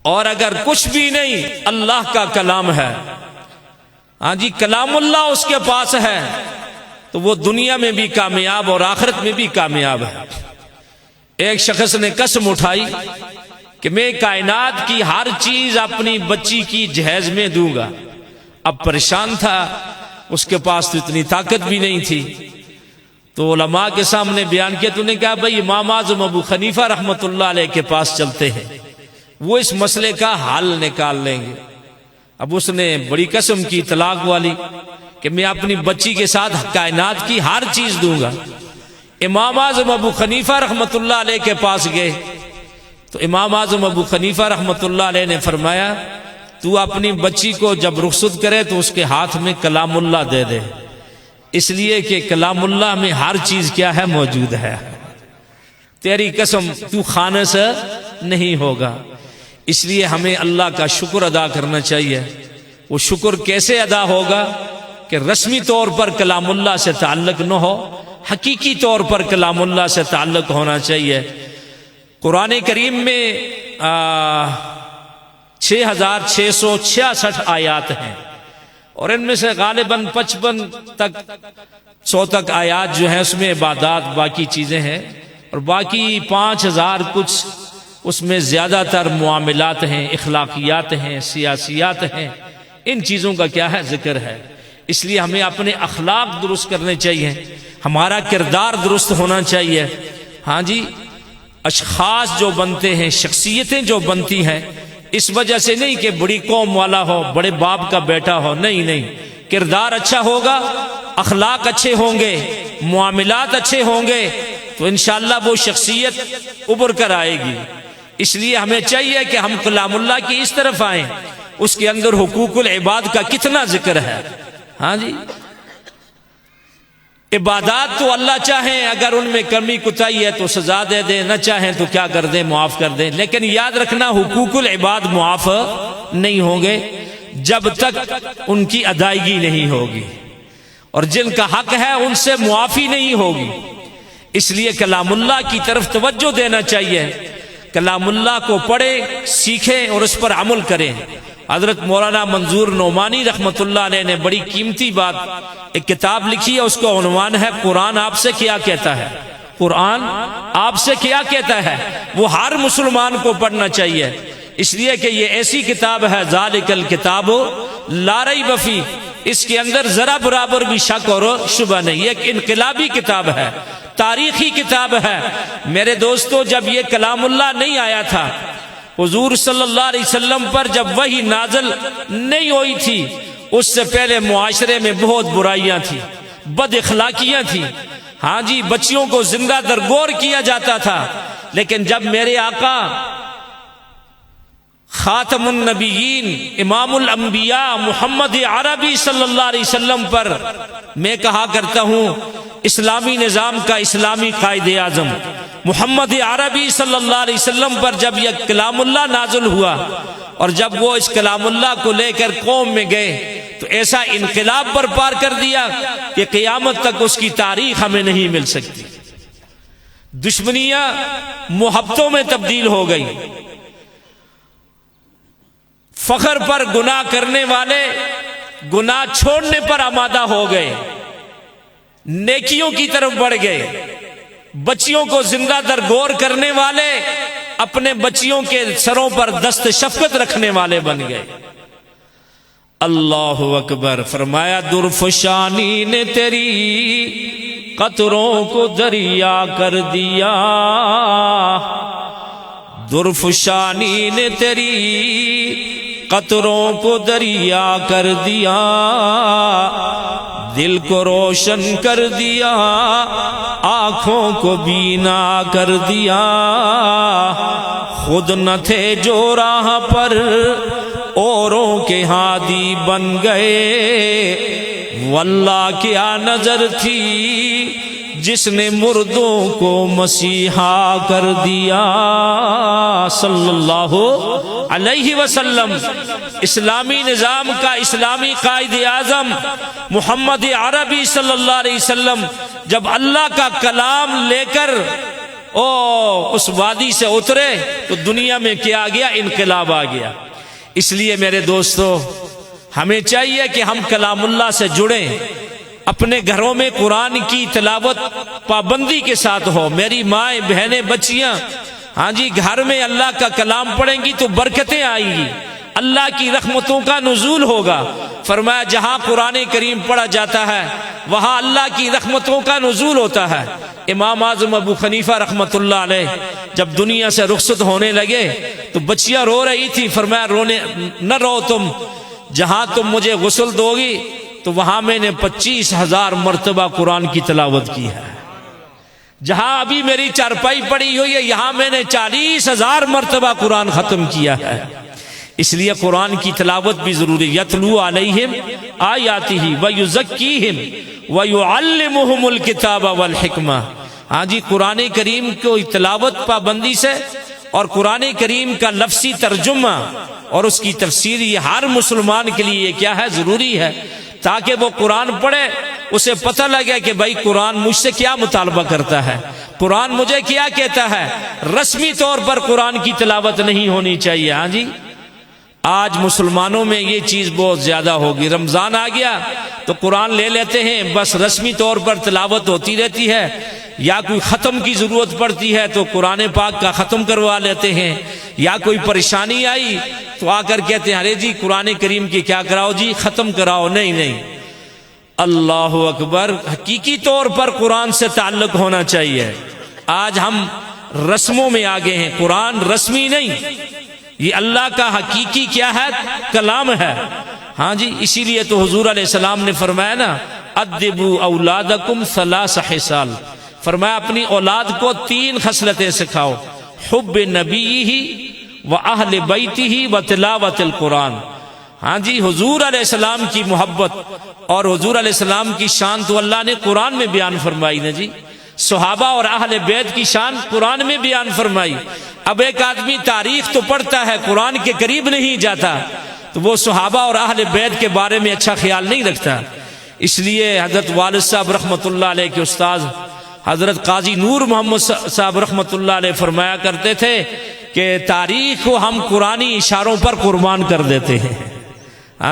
اور اگر کچھ بھی نہیں اللہ کا کلام ہے، ہاں جی کلام اللہ اس کے پاس ہے، تو وہ دنیا میں بھی کامیاب اور آخرت میں بھی کامیاب ہے۔ ایک شخص نے قسم اٹھائی کہ میں کائنات کی ہر چیز اپنی بچی کی جہیز میں دوں گا۔ اب پریشان تھا، اس کے پاس تو اتنی طاقت بھی نہیں تھی، تو علماء کے سامنے بیان کیا، تو نے کہا بھئی امام اعظم ابو حنیفہ رحمۃ اللہ علیہ کے پاس چلتے ہیں، وہ اس مسئلے کا حل نکال لیں گے۔ اب اس نے بڑی قسم کی طلاق والی کہ میں اپنی بچی کے ساتھ کائنات کی ہر چیز دوں گا۔ امام اعظم ابو حنیفہ رحمۃ اللہ علیہ کے پاس گئے تو امام اعظم ابو حنیفہ رحمۃ اللہ علیہ نے فرمایا تو اپنی بچی کو جب رخصت کرے تو اس کے ہاتھ میں کلام اللہ دے دے، اس لیے کہ کلام اللہ میں ہر چیز کیا ہے موجود ہے، تیری قسم تو خانے سے نہیں ہوگا۔ اس لیے ہمیں اللہ کا شکر ادا کرنا چاہیے۔ وہ شکر کیسے ادا ہوگا کہ رسمی طور پر کلام اللہ سے تعلق نہ ہو، حقیقی طور پر کلام اللہ سے تعلق ہونا چاہیے۔ قرآن کریم میں 6666 آیات ہیں، اور ان میں سے غالباً 55 تک 100 تک آیات جو ہیں اس میں عبادات باقی چیزیں ہیں، اور باقی 5000 کچھ اس میں زیادہ تر معاملات ہیں، اخلاقیات ہیں، سیاسیات ہیں، ان چیزوں کا کیا ہے ذکر ہے۔ اس لیے ہمیں اپنے اخلاق درست کرنے چاہیے، ہمارا کردار درست ہونا چاہیے۔ ہاں جی اشخاص جو بنتے ہیں، شخصیتیں جو بنتی ہیں، اس وجہ سے نہیں کہ بڑی قوم والا ہو، بڑے باپ کا بیٹا ہو، نہیں، کردار اچھا ہوگا، اخلاق اچھے ہوں گے، معاملات اچھے ہوں گے تو انشاءاللہ وہ شخصیت ابھر کر آئے گی۔ اس لیے ہمیں چاہیے کہ ہم کلام اللہ کی اس طرف آئیں، اس کے اندر حقوق العباد کا کتنا ذکر ہے۔ ہاں جی عبادات تو اللہ چاہیں اگر ان میں کمی کوتاہی ہے تو سزا دے دیں، نہ چاہیں تو کیا کر دیں، معاف کر دیں، لیکن یاد رکھنا حقوق العباد معاف نہیں ہوں گے جب تک ان کی ادائیگی نہیں ہوگی، اور جن کا حق ہے ان سے معافی نہیں ہوگی۔ اس لیے کلام اللہ کی طرف توجہ دینا چاہیے، کلام اللہ کو پڑھیں، سیکھیں اور اس پر عمل کریں۔ حضرت مولانا منظور نعمانی رحمت اللہ علیہ نے بڑی قیمتی بات ایک کتاب لکھی ہے، اس کا عنوان ہے قرآن آپ سے کیا کہتا ہے۔ قرآن آپ سے کیا کہتا ہے، وہ ہر مسلمان کو پڑھنا چاہیے، اس لیے کہ یہ ایسی کتاب ہے ذالک الکتاب لا ریب فیہ، اس کے اندر ذرا برابر بھی شک اور شبہ نہیں، یہ ایک انقلابی کتاب ہے، تاریخی کتاب ہے۔ میرے دوستو جب یہ کلام اللہ نہیں آیا تھا، حضور صلی اللہ علیہ وسلم پر جب وحی نازل نہیں ہوئی تھی، اس سے پہلے معاشرے میں بہت برائیاں تھیں، بد اخلاقیاں تھیں، ہاں جی بچیوں کو زندہ درگور کیا جاتا تھا۔ لیکن جب میرے آقا خاتم النبیین امام الانبیاء محمد عربی صلی اللہ علیہ وسلم پر میں کہا کرتا ہوں اسلامی نظام کا اسلامی قائد اعظم محمد عربی صلی اللہ علیہ وسلم پر جب یہ کلام اللہ نازل ہوا، اور جب وہ اس کلام اللہ کو لے کر قوم میں گئے تو ایسا انقلاب برپا کر دیا کہ قیامت تک اس کی تاریخ ہمیں نہیں مل سکتی۔ دشمنیاں محبتوں میں تبدیل ہو گئی، فخر پر گناہ کرنے والے گناہ چھوڑنے پر آمادہ ہو گئے، نیکیوں کی طرف بڑھ گئے، بچیوں کو زندہ درگور کرنے والے اپنے بچیوں کے سروں پر دست شفقت رکھنے والے بن گئے۔ اللہ اکبر۔ فرمایا درفشانی نے تیری قطروں کو دریا کر دیا، درفشانی نے تیری قطروں کو دریا کر دیا، دل کو روشن کر دیا، آنکھوں کو بینا کر دیا، خود نہ تھے جو راہ پر اوروں کے ہادی بن گئے، واللہ کیا نظر تھی جس نے مردوں کو مسیحا کر دیا۔ صلی اللہ علیہ وسلم اسلامی نظام کا اسلامی قائد اعظم محمد عربی صلی اللہ علیہ وسلم جب اللہ کا کلام لے کر اس وادی سے اترے تو دنیا میں کیا آ گیا؟ انقلاب آ گیا۔ اس لیے میرے دوستو ہمیں چاہیے کہ ہم کلام اللہ سے جڑیں، اپنے گھروں میں قرآن کی تلاوت پابندی کے ساتھ ہو۔ میری مائیں بہنیں بچیاں جی گھر میں اللہ کا کلام پڑھیں گی تو برکتیں آئیں گی، اللہ کی رحمتوں کا نزول ہوگا۔ فرمایا جہاں قرآن کریم پڑھا جاتا ہے وہاں اللہ کی رحمتوں کا نزول ہوتا ہے۔ امام اعظم ابو حنیفہ رحمت اللہ علیہ جب دنیا سے رخصت ہونے لگے تو بچیاں رو رہی تھی، فرمایا رونے نہ رو تم، جہاں تم مجھے غسل دو گی تو وہاں میں نے 25,000 مرتبہ قرآن کی تلاوت کی ہے، جہاں ابھی میری چارپائی پڑی ہوئی ہے یہاں میں نے 40,000 مرتبہ قرآن ختم کیا ہے۔ اس لیے قرآن کی تلاوت بھی ضروری۔ یتلو علیہم آیاتہ ویزکیہم ویعلمہم الکتاب والحکمہ۔ جی قرآن کریم کو تلاوت پابندی سے اور قرآن کریم کا لفظی ترجمہ اور اس کی تفسیر یہ ہر مسلمان کے لیے کیا ہے؟ ضروری ہے، تاکہ وہ قرآن پڑھے اسے پتہ لگے کہ بھائی قرآن مجھ سے کیا مطالبہ کرتا ہے، قرآن مجھے کیا کہتا ہے۔ رسمی طور پر قرآن کی تلاوت نہیں ہونی چاہیے۔ جی آج مسلمانوں میں یہ چیز بہت زیادہ ہوگی، رمضان آ گیا تو قرآن لے لیتے ہیں، بس رسمی طور پر تلاوت ہوتی رہتی ہے، یا کوئی ختم کی ضرورت پڑتی ہے تو قرآن پاک کا ختم کروا لیتے ہیں، یا کوئی پریشانی آئی تو آ کر کہتے ہیں ارے جی قرآن کریم کی کیا کراؤ جی؟ ختم کراؤ۔ نہیں، اللہ اکبر، حقیقی طور پر قرآن سے تعلق ہونا چاہیے۔ آج ہم رسموں میں آگے ہیں، قرآن رسمی نہیں، یہ اللہ کا حقیقی کیا ہے؟ کلام ہے۔ جی اسی لیے تو حضور علیہ السلام نے فرمایا نا ادبوا اولادکم 3 خصال، فرمایا اپنی اولاد کو 3 خصلتیں سکھاؤ، حب نبیہ و اہل بیتہ و تلاوت القرآن۔ جی حضور علیہ السلام کی محبت اور حضور علیہ السلام کی شان تو اللہ نے قرآن میں بیان فرمائی نا جی، صحابہ اور اہل بیت کی شان قرآن میں بیان فرمائی۔ اب ایک آدمی تاریخ تو پڑھتا ہے، قرآن کے قریب نہیں جاتا، تو وہ صحابہ اور اہل بیت کے بارے میں اچھا خیال نہیں رکھتا۔ اس لیے حضرت والد صاحب رحمت اللہ علیہ کے استاذ حضرت قاضی نور محمد صاحب رحمت اللہ علیہ فرمایا کرتے تھے کہ تاریخ کو ہم قرآنی اشاروں پر قربان کر دیتے ہیں۔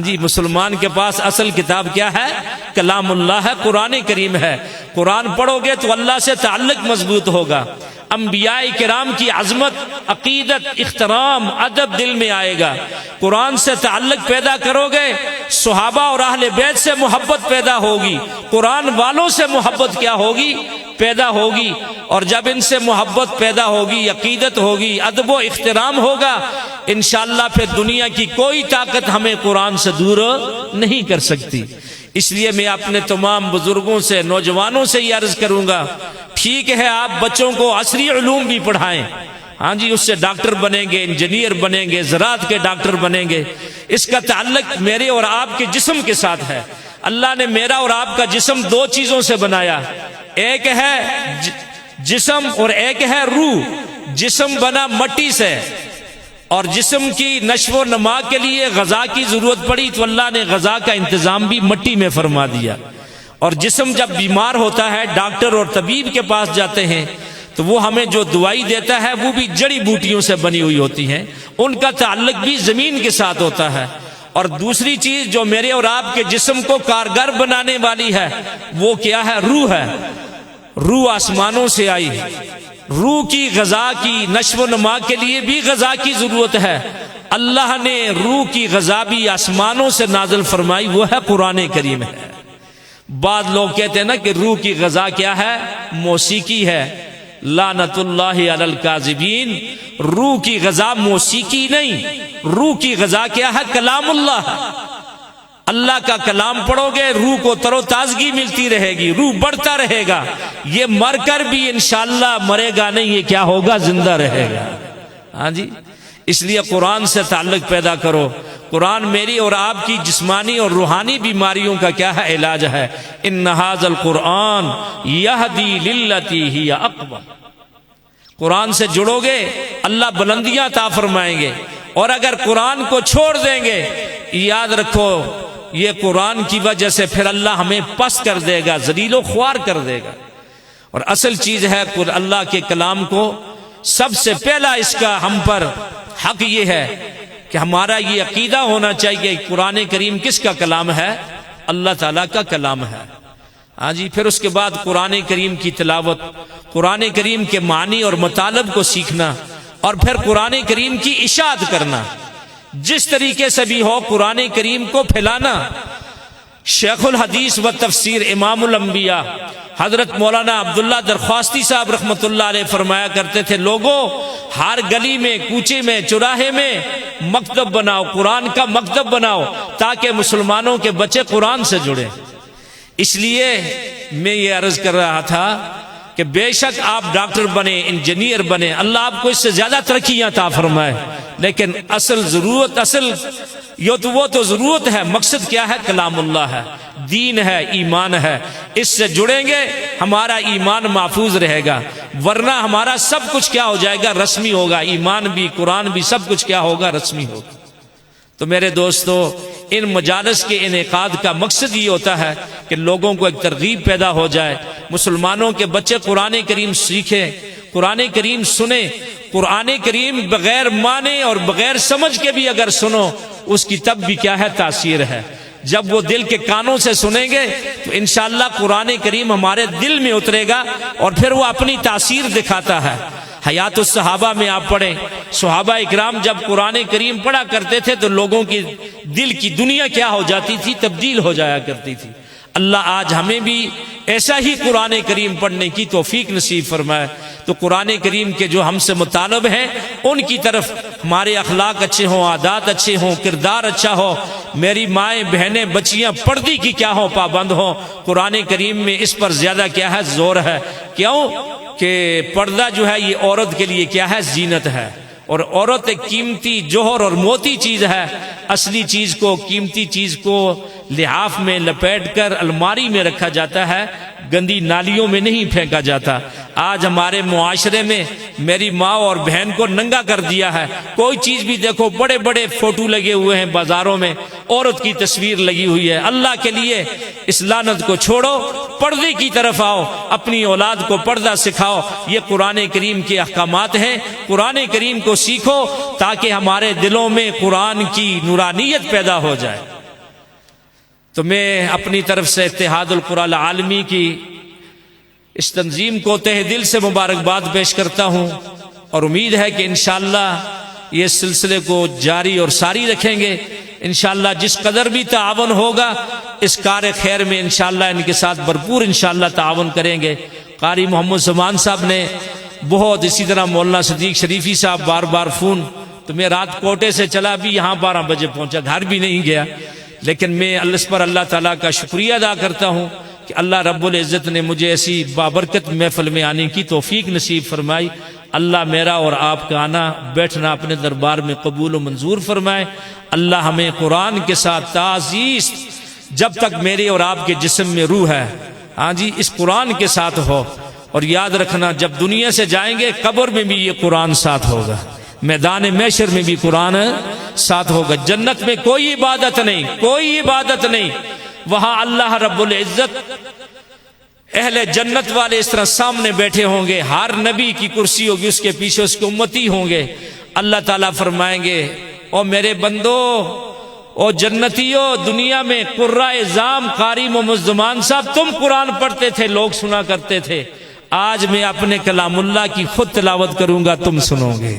جی مسلمان کے پاس اصل کتاب کیا ہے؟ کلام اللہ ہے، قرآن کریم ہے۔ قرآن پڑھو گے تو اللہ سے تعلق مضبوط ہوگا، انبیاء کرام کی عظمت، عقیدت، احترام، ادب دل میں آئے گا۔ قرآن سے تعلق پیدا کرو گے، صحابہ اور اہل بیت سے محبت پیدا ہوگی، قرآن والوں سے محبت کیا ہوگی؟ پیدا ہوگی۔ اور جب ان سے محبت پیدا ہوگی، عقیدت ہوگی، ادب و احترام ہوگا، انشاءاللہ پھر دنیا کی کوئی طاقت ہمیں قرآن سے دور نہیں کر سکتی۔ اس لیے میں اپنے تمام بزرگوں سے، نوجوانوں سے یہ عرض کروں گا، ٹھیک ہے آپ بچوں کو عصری علوم بھی پڑھائیں، جی اس سے ڈاکٹر بنیں گے، انجینئر بنیں گے، زراعت کے ڈاکٹر بنیں گے، اس کا تعلق میرے اور آپ کے جسم کے ساتھ ہے۔ اللہ نے میرا اور آپ کا جسم 2 چیزوں سے بنایا، ایک ہے جسم اور ایک ہے روح۔ جسم بنا مٹی سے، اور جسم کی نشو و نما کے لیے غذا کی ضرورت پڑی تو اللہ نے غذا کا انتظام بھی مٹی میں فرما دیا۔ اور جسم جب بیمار ہوتا ہے ڈاکٹر اور طبیب کے پاس جاتے ہیں تو وہ ہمیں جو دوائی دیتا ہے وہ بھی جڑی بوٹیوں سے بنی ہوئی ہوتی ہیں، ان کا تعلق بھی زمین کے ساتھ ہوتا ہے۔ اور دوسری چیز جو میرے اور آپ کے جسم کو کارگر بنانے والی ہے وہ کیا ہے؟ روح ہے۔ روح آسمانوں سے آئی، روح کی غذا کی نشو و نما کے لیے بھی غذا کی ضرورت ہے۔ اللہ نے روح کی غذا بھی آسمانوں سے نازل فرمائی، وہ ہے قرآن کریم ہے۔ بعض لوگ کہتے ہیں نا کہ روح کی غذا کیا ہے؟ موسیقی ہے۔ لعنت اللہ علی الکاذبین، روح کی غذا موسیقی نہیں، روح کی غذا کیا ہے؟ کلام اللہ۔ اللہ کا کلام پڑھو گے روح کو تر و تازگی ملتی رہے گی، روح بڑھتا رہے گا، یہ مر کر بھی انشاءاللہ مرے گا نہیں، یہ کیا ہوگا؟ زندہ رہے گا۔ جی اس لیے قرآن سے تعلق پیدا کرو۔ قرآن میری اور آپ کی جسمانی اور روحانی بیماریوں کا کیا ہے؟ علاج ہے۔ ان ھذا القرآن یہدی للتی ہی اقوم۔ قرآن سے جڑو گے اللہ بلندیاں عطا فرمائیں گے، اور اگر قرآن کو چھوڑ دیں گے یاد رکھو یہ قرآن کی وجہ سے پھر اللہ ہمیں پس کر دے گا، ذلیل و خوار کر دے گا۔ اور اصل چیز ہے اللہ کے کلام کو سب سے پہلا اس کا ہم پر حق یہ ہے کہ ہمارا یہ عقیدہ ہونا چاہیے قرآن کریم کس کا کلام ہے؟ اللہ تعالیٰ کا کلام ہے۔ ہاں جی، پھر اس کے بعد قرآن کریم کی تلاوت، قرآن کریم کے معنی اور مطالب کو سیکھنا، اور پھر قرآن کریم کی اشاعت کرنا، جس طریقے سے بھی ہو قرآن کریم کو پھیلانا۔ شیخ الحدیث و تفسیر امام الانبیاء حضرت مولانا عبداللہ درخواستی صاحب رحمۃ اللہ علیہ فرمایا کرتے تھے، لوگوں ہر گلی میں، کوچے میں، چوراہے میں مکتب بناؤ، قرآن کا مکتب بناؤ، تاکہ مسلمانوں کے بچے قرآن سے جڑیں۔ اس لیے میں یہ عرض کر رہا تھا کہ بے شک آپ ڈاکٹر بنے، انجینئر بنے، اللہ آپ کو اس سے زیادہ ترقیاں عطا فرمائے، لیکن اصل ضرورت، وہ تو ضرورت ہے، مقصد کیا ہے؟ کلام اللہ ہے، دین ہے، ایمان ہے۔ اس سے جڑیں گے ہمارا ایمان محفوظ رہے گا، ورنہ ہمارا سب کچھ کیا ہو جائے گا؟ رسمی ہوگا، ایمان بھی، قرآن بھی، سب کچھ کیا ہوگا؟ رسمی ہوگا۔ تو میرے دوستو، ان مجالس کے انعقاد کا مقصد یہ ہوتا ہے کہ لوگوں کو ایک ترغیب پیدا ہو جائے، مسلمانوں کے بچے قرآن کریم سیکھیں، قرآن کریم سنیں۔ قرآن کریم بغیر معنی اور بغیر سمجھ کے بھی اگر سنو، اس کی تب بھی کیا ہے؟ تاثیر ہے۔ جب وہ دل کے کانوں سے سنیں گے تو انشاءاللہ قرآن کریم ہمارے دل میں اترے گا، اور پھر وہ اپنی تاثیر دکھاتا ہے۔ حیات الصحابہ میں آپ پڑھیں، صحابہ اکرام جب قرآن کریم پڑھا کرتے تھے تو لوگوں کی دل کی دنیا کیا ہو جاتی تھی؟ تبدیل ہو جایا کرتی تھی۔ اللہ آج ہمیں بھی ایسا ہی قرآن کریم پڑھنے کی توفیق نصیب فرمائے۔ تو قرآن کریم کے جو ہم سے مطالب ہیں ان کی طرف ہمارے اخلاق اچھے ہوں، عادات اچھے ہوں، کردار اچھا ہو، میری مائیں بہنیں بچیاں پردے کی کیا ہوں؟ پابند ہوں۔ قرآن کریم میں اس پر زیادہ کیا ہے؟ زور ہے۔ کیوں کہ پردہ جو ہے یہ عورت کے لیے کیا ہے؟ زینت ہے، اور عورت ایک قیمتی جوہر اور موتی چیز ہے۔ اصلی چیز کو، قیمتی چیز کو لحاف میں لپیٹ کر الماری میں رکھا جاتا ہے، گندی نالیوں میں نہیں پھینکا جاتا۔ آج ہمارے معاشرے میں میری ماں اور بہن کو ننگا کر دیا ہے۔ کوئی چیز بھی دیکھو، بڑے بڑے فوٹو لگے ہوئے ہیں بازاروں میں، عورت کی تصویر لگی ہوئی ہے۔ اللہ کے لیے اس لعنت کو چھوڑو، پردے کی طرف آؤ، اپنی اولاد کو پردہ سکھاؤ۔ یہ قرآن کریم کے احکامات ہیں، قرآن کریم کو سیکھو تاکہ ہمارے دلوں میں قرآن کی نورانیت پیدا ہو جائے۔ تو میں اپنی طرف سے اتحاد القرآن العالمی کی اس تنظیم کو تہ دل سے مبارکباد پیش کرتا ہوں، اور امید ہے کہ انشاءاللہ یہ سلسلے کو جاری اور ساری رکھیں گے۔ انشاءاللہ جس قدر بھی تعاون ہوگا اس کار خیر میں انشاءاللہ ان کے ساتھ بھرپور انشاءاللہ تعاون کریں گے۔ قاری محمد سمان صاحب نے بہت، اسی طرح مولانا صدیق شریفی صاحب بار بار فون، تو میں رات کوٹے سے چلا بھی یہاں 12 بجے پہنچا، گھر بھی نہیں گیا، لیکن میں اس پر اللہ تعالیٰ کا شکریہ ادا کرتا ہوں کہ اللہ رب العزت نے مجھے ایسی بابرکت محفل میں آنے کی توفیق نصیب فرمائی۔ اللہ میرا اور آپ کا آنا بیٹھنا اپنے دربار میں قبول و منظور فرمائے۔ اللہ ہمیں قرآن کے ساتھ تعزیز، جب تک میرے اور آپ کے جسم میں روح ہے، ہاں جی، اس قرآن کے ساتھ ہو۔ اور یاد رکھنا، جب دنیا سے جائیں گے قبر میں بھی یہ قرآن ساتھ ہوگا، میدان محشر میں بھی قرآن ساتھ ہوگا۔ جنت میں کوئی عبادت نہیں، کوئی عبادت نہیں، وہاں اللہ رب العزت اہل جنت والے اس طرح سامنے بیٹھے ہوں گے، ہر نبی کی کرسی ہوگی، اس کے پیچھے اس کے امتی ہوں گے۔ اللہ تعالیٰ فرمائیں گے، او میرے بندو، او جنتیو، دنیا میں قرۂ اعظام قاری محمد زمان صاحب تم قرآن پڑھتے تھے، لوگ سنا کرتے تھے، آج میں اپنے کلام اللہ کی خود تلاوت کروں گا، تم سنو گے۔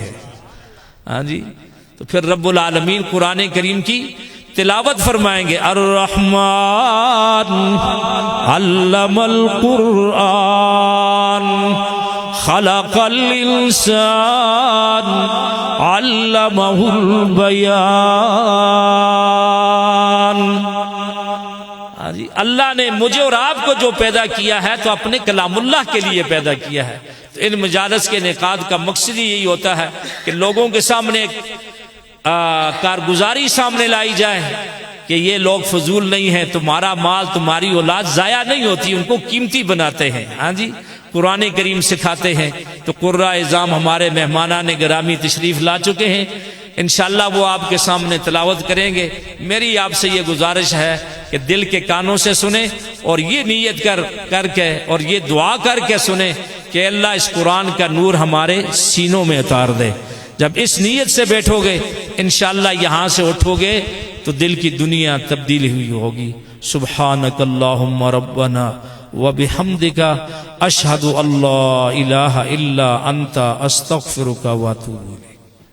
ہاں جی، تو پھر رب العالمین قرآن کریم کی تلاوت فرمائیں گے، الرحمن علم القرآن خلق الانسان علمہ البیان۔ اللہ نے مجھے اور آپ کو جو پیدا کیا ہے تو اپنے کلام اللہ کے لیے پیدا کیا ہے۔ تو ان مجالس کے انعقاد کا مقصد ہی یہی ہوتا ہے کہ لوگوں کے سامنے کارگزاری سامنے لائی جائے کہ یہ لوگ فضول نہیں ہیں، تمہارا مال، تمہاری اولاد ضائع نہیں ہوتی، ان کو قیمتی بناتے ہیں۔ ہاں جی، قرآن کریم سکھاتے ہیں۔ تو قرۂ اعظام ہمارے مہمانان گرامی تشریف لا چکے ہیں، انشاءاللہ وہ آپ کے سامنے تلاوت کریں گے۔ میری آپ سے یہ گزارش ہے کہ دل کے کانوں سے سنیں اور یہ نیت کر کے اور یہ دعا کر کے سنیں کہ اللہ اس قرآن کا نور ہمارے سینوں میں اتار دے. جب اس نیت سے بیٹھو گے انشاءاللہ یہاں سے اٹھو گے تو دل کی دنیا تبدیل ہوئی ہوگی. سبحانک اللہم ربنا وبحمدک اشہد ان لا الہ الا انت استغفرک واتوب الیک.